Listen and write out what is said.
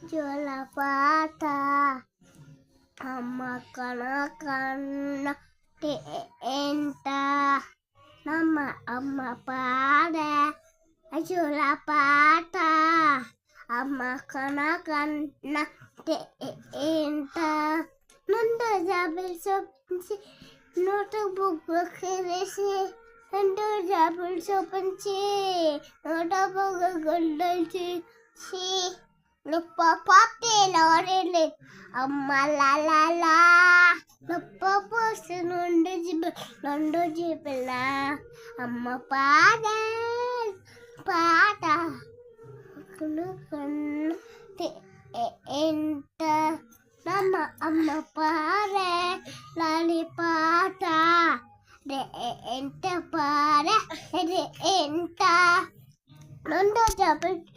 జోలపాట అమ్మ కనకన్న ఎంట నమ్మ అమ్మ పాడే జోలపాట అమ్మ కనకన్న ఎంట నుండు జాబిల్ సొప్పించి నోట బొగ్గు కేసి రెండు జాబిల్ సొప్పించి నోట బొగ్గు గుండల్చి Lupa lorele amma la la la lupa post nondo jibla amma pada kunu te enta nama amma pare lali pata de enta pare de enta nondo jabel